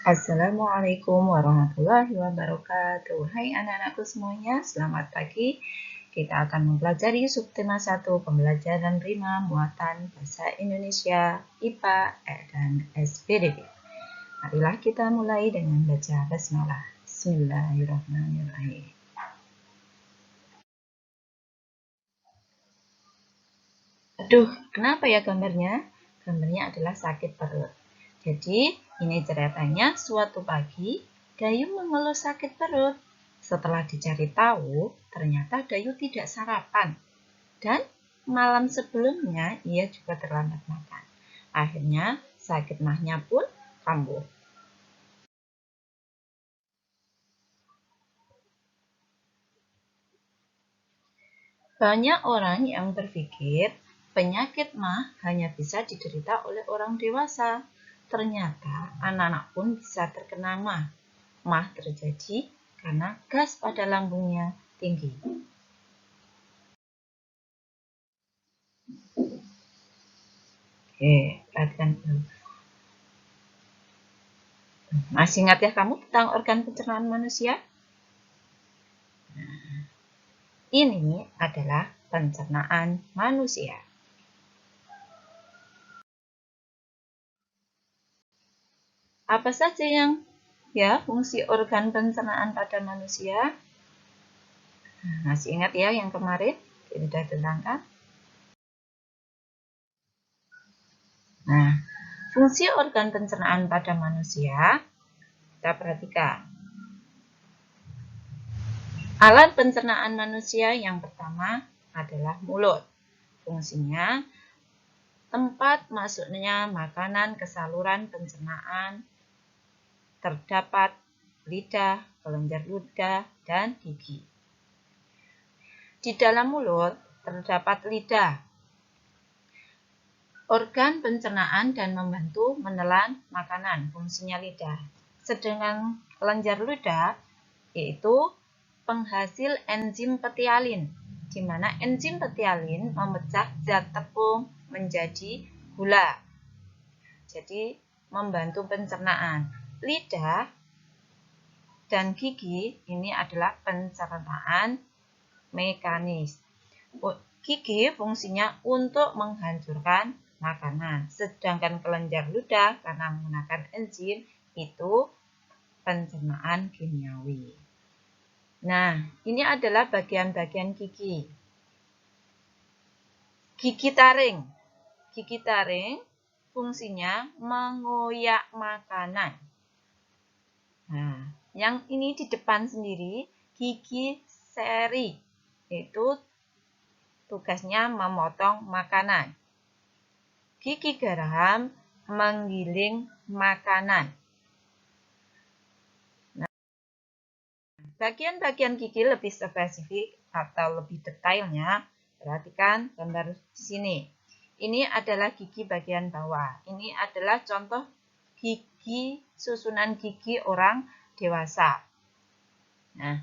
Assalamualaikum warahmatullahi wabarakatuh. Hai anak-anakku semuanya, selamat pagi. Kita akan mempelajari subtema 1 pembelajaran prima muatan bahasa Indonesia IPA dan SPDB. Marilah kita mulai dengan baca basmalah. Bismillahirrahmanirrahim. Aduh, kenapa ya gambarnya? Gambarnya adalah sakit perut. Jadi, ini ceritanya suatu pagi, Dayu mengeluh sakit perut. Setelah dicari tahu, ternyata Dayu tidak sarapan. Dan malam sebelumnya, ia juga terlambat makan. Akhirnya, sakit mahnya pun kambuh. Banyak orang yang berpikir penyakit mah hanya bisa diderita oleh orang dewasa. Ternyata anak-anak pun bisa terkena mah. Mah terjadi karena gas pada lambungnya tinggi. Oke, perhatikan dulu. Masih ingat ya kamu tentang organ pencernaan manusia? Ini adalah pencernaan manusia. Apa saja yang fungsi organ pencernaan pada manusia? Masih ingat ya yang kemarin kita sudah terangkan? Nah, fungsi organ pencernaan pada manusia kita perhatikan. Alat pencernaan manusia yang pertama adalah mulut. Fungsinya tempat masuknya makanan ke saluran pencernaan, terdapat lidah, kelenjar ludah, dan gigi. Di dalam mulut terdapat lidah, organ pencernaan dan membantu menelan makanan, fungsinya lidah. Sedangkan kelenjar ludah yaitu penghasil enzim petialin, di mana enzim petialin memecah zat tepung menjadi gula. Jadi membantu pencernaan. Lidah dan gigi ini adalah pencernaan mekanis. Gigi fungsinya untuk menghancurkan makanan, sedangkan kelenjar ludah karena menggunakan enzim itu pencernaan kimiawi. Nah, ini adalah bagian-bagian gigi. Gigi taring. Gigi taring fungsinya mengoyak makanan. Nah, yang ini di depan sendiri gigi seri, itu tugasnya memotong makanan. Gigi geraham menggiling makanan. Nah, bagian-bagian gigi lebih spesifik atau lebih detailnya, perhatikan gambar di sini. Ini adalah gigi bagian bawah. Ini adalah contoh gigi, susunan gigi orang dewasa. Nah,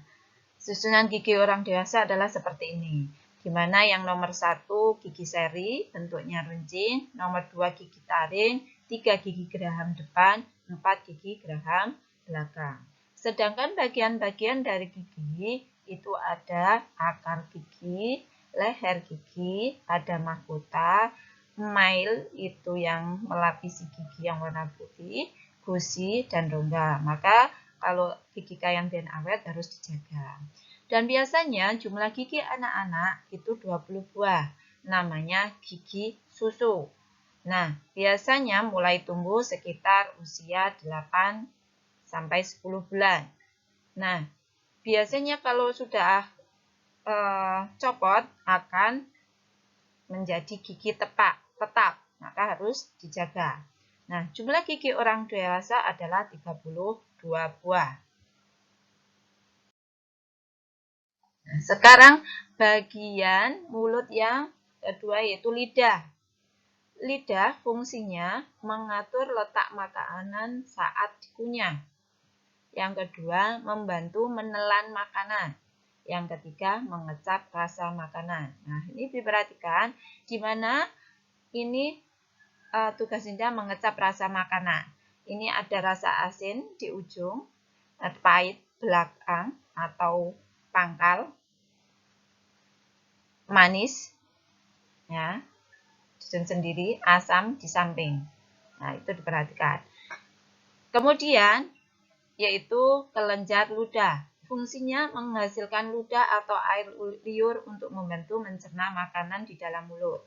susunan gigi orang dewasa adalah seperti ini. Di mana yang nomor 1 gigi seri, bentuknya runcing, nomor 2 gigi taring, 3 gigi geraham depan, 4 gigi geraham belakang. Sedangkan bagian-bagian dari gigi itu ada akar gigi, leher gigi, ada mahkota, email itu yang melapisi gigi yang warna putih, gusi, dan rongga. Maka kalau gigi kalian pengen awet harus dijaga. Dan biasanya jumlah gigi anak-anak itu 20 buah. Namanya gigi susu. Nah, biasanya mulai tumbuh sekitar usia 8 sampai 10 bulan. Nah, biasanya kalau sudah copot akan menjadi gigi tetap, maka harus dijaga. Nah, jumlah gigi orang dewasa adalah 32 buah. Nah, sekarang bagian mulut yang kedua yaitu lidah. Lidah fungsinya mengatur letak makanan saat dikunyah. Yang kedua, membantu menelan makanan. Yang ketiga, mengecap rasa makanan. Nah, ini diperhatikan di mana ini tugas lidah mengecap rasa makanan. Ini ada rasa asin di ujung, pahit belakang atau pangkal, manis, ya, susun sendiri, asam di samping. Nah, itu diperhatikan. Kemudian, yaitu kelenjar ludah. Fungsinya menghasilkan ludah atau air liur untuk membantu mencerna makanan di dalam mulut.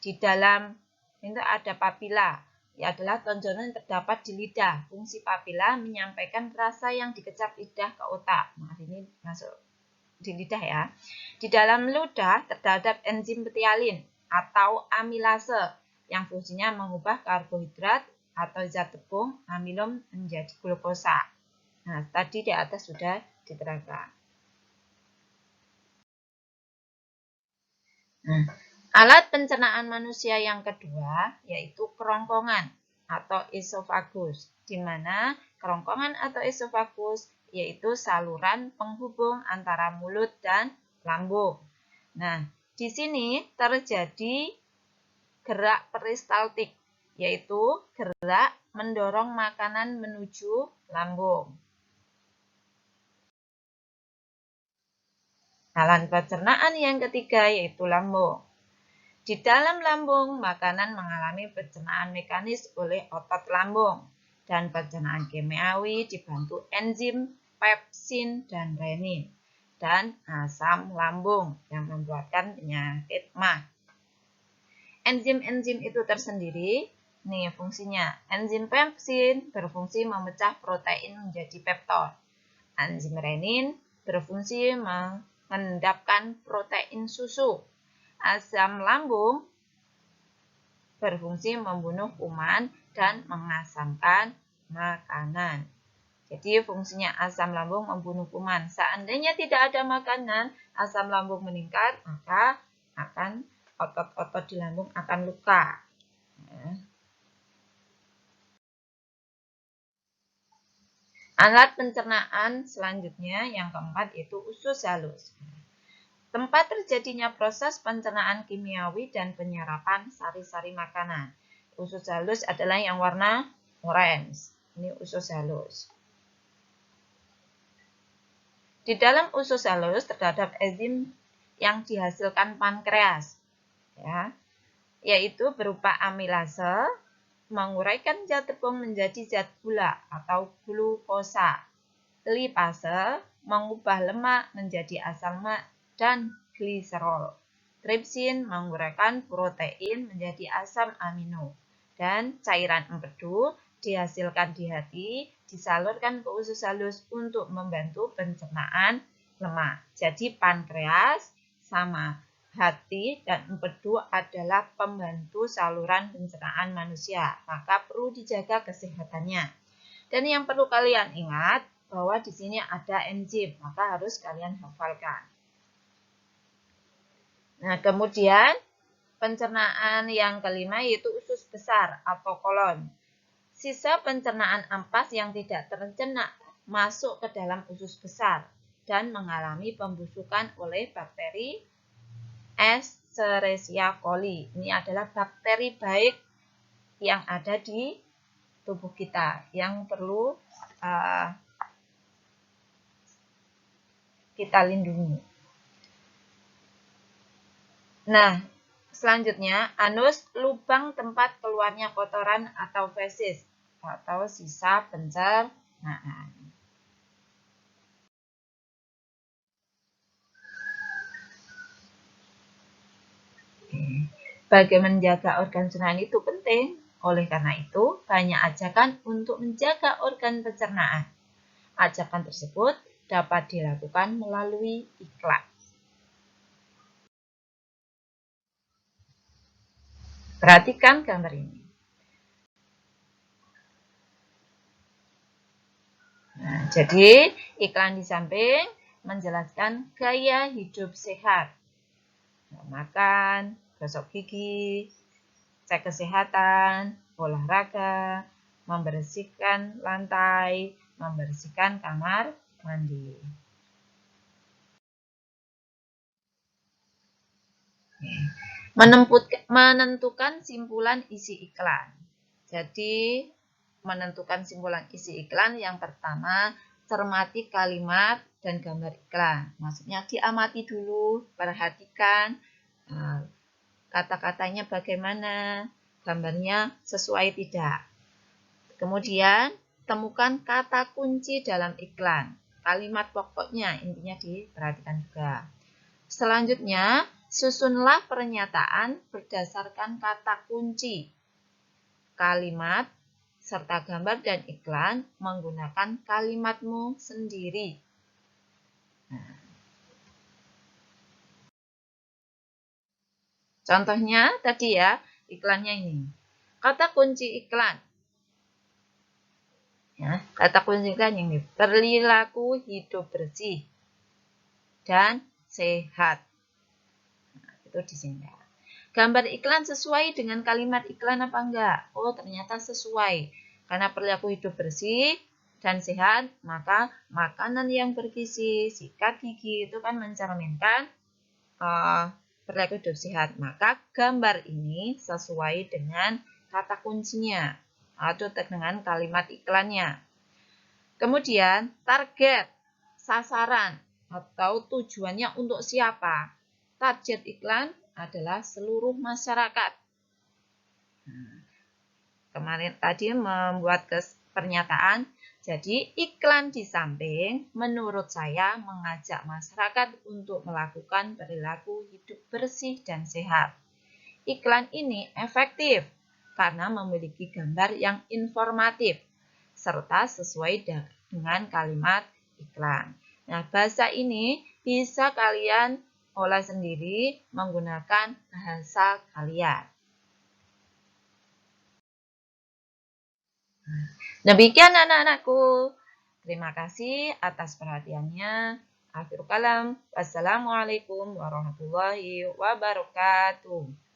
Di dalam itu ada papila, ya adalah tonjolan yang terdapat di lidah. Fungsi papila menyampaikan rasa yang dikecap lidah ke otak. Nah, ini masuk di lidah ya. Di dalam ludah terdapat enzim betialin atau amilase yang fungsinya mengubah karbohidrat atau zat tepung amilum menjadi glukosa. Nah, tadi di atas sudah diterangkan. Nah, alat pencernaan manusia yang kedua yaitu kerongkongan atau esofagus, di mana kerongkongan atau esofagus yaitu saluran penghubung antara mulut dan lambung. Nah, di sini terjadi gerak peristaltik, yaitu gerak mendorong makanan menuju lambung. Alat pencernaan yang ketiga yaitu lambung. Di dalam lambung, makanan mengalami pencernaan mekanis oleh otot lambung dan pencernaan kimiawi dibantu enzim pepsin dan renin dan asam lambung yang membuatkan penyakit MAH. Enzim-enzim itu tersendiri, nih fungsinya. Enzim pepsin berfungsi memecah protein menjadi peptid. Enzim renin berfungsi mengendapkan protein susu. Asam lambung berfungsi membunuh kuman dan mengasamkan makanan. Jadi fungsinya asam lambung membunuh kuman. Seandainya tidak ada makanan, asam lambung meningkat, maka akan otot-otot di lambung akan luka. Alat pencernaan selanjutnya yang keempat yaitu usus halus. Tempat terjadinya proses pencernaan kimiawi dan penyerapan sari-sari makanan. Usus halus adalah yang warna orange. Ini usus halus. Di dalam usus halus terdapat enzim yang dihasilkan pankreas, ya, yaitu berupa amilase, menguraikan zat tepung menjadi zat gula atau glukosa. Lipase mengubah lemak menjadi asam lemak dan gliserol. Tripsin menguraikan protein menjadi asam amino. Dan cairan empedu dihasilkan di hati, disalurkan ke usus halus untuk membantu pencernaan lemak. Jadi pankreas sama hati dan empedu adalah pembantu saluran pencernaan manusia, maka perlu dijaga kesehatannya. Dan yang perlu kalian ingat bahwa di sini ada enzim, maka harus kalian hafalkan. Nah, kemudian pencernaan yang kelima yaitu usus besar atau kolon. Sisa pencernaan ampas yang tidak tercerna masuk ke dalam usus besar dan mengalami pembusukan oleh bakteri Escherichia coli. Ini adalah bakteri baik yang ada di tubuh kita yang perlu kita lindungi. Nah, selanjutnya anus, lubang tempat keluarnya kotoran atau fesis atau sisa pencernaan. Bagaimana menjaga organ pencernaan itu penting. Oleh karena itu, banyak ajakan untuk menjaga organ pencernaan. Ajakan tersebut dapat dilakukan melalui iklan. Perhatikan gambar ini. Nah, jadi iklan di samping menjelaskan gaya hidup sehat. Makan, gosok gigi, cek kesehatan, olahraga, membersihkan lantai, membersihkan kamar mandi. Menentukan simpulan isi iklan. Jadi menentukan simpulan isi iklan, yang pertama, cermati kalimat dan gambar iklan. Maksudnya diamati dulu, perhatikan kata-katanya bagaimana, gambarnya sesuai tidak. Kemudian, temukan kata kunci dalam iklan. Kalimat pokoknya, intinya diperhatikan juga. Selanjutnya, susunlah pernyataan berdasarkan kata kunci, kalimat, serta gambar dan iklan menggunakan kalimatmu sendiri. Contohnya tadi ya, iklannya ini. Kata kunci iklan. Ya, kata kunci iklan ini, perilaku hidup bersih dan sehat. Nah, itu di sini. Gambar iklan sesuai dengan kalimat iklan apa enggak? Oh, ternyata sesuai. Karena perilaku hidup bersih dan sehat, maka makanan yang bergizi, sikat gigi itu kan mencerminkan perilaku hidup sehat. Maka gambar ini sesuai dengan kata kuncinya atau dengan kalimat iklannya. Kemudian target, sasaran atau tujuannya untuk siapa? Target iklan adalah seluruh masyarakat. Kemarin tadi membuat pernyataan, jadi iklan di samping menurut saya mengajak masyarakat untuk melakukan perilaku hidup bersih dan sehat. Iklan ini efektif karena memiliki gambar yang informatif serta sesuai dengan kalimat iklan. Nah, bahasa ini bisa kalian olah sendiri menggunakan bahasa kalian. Demikian anak-anakku. Terima kasih atas perhatiannya. Akhirul kalam. Wassalamualaikum warahmatullahi wabarakatuh.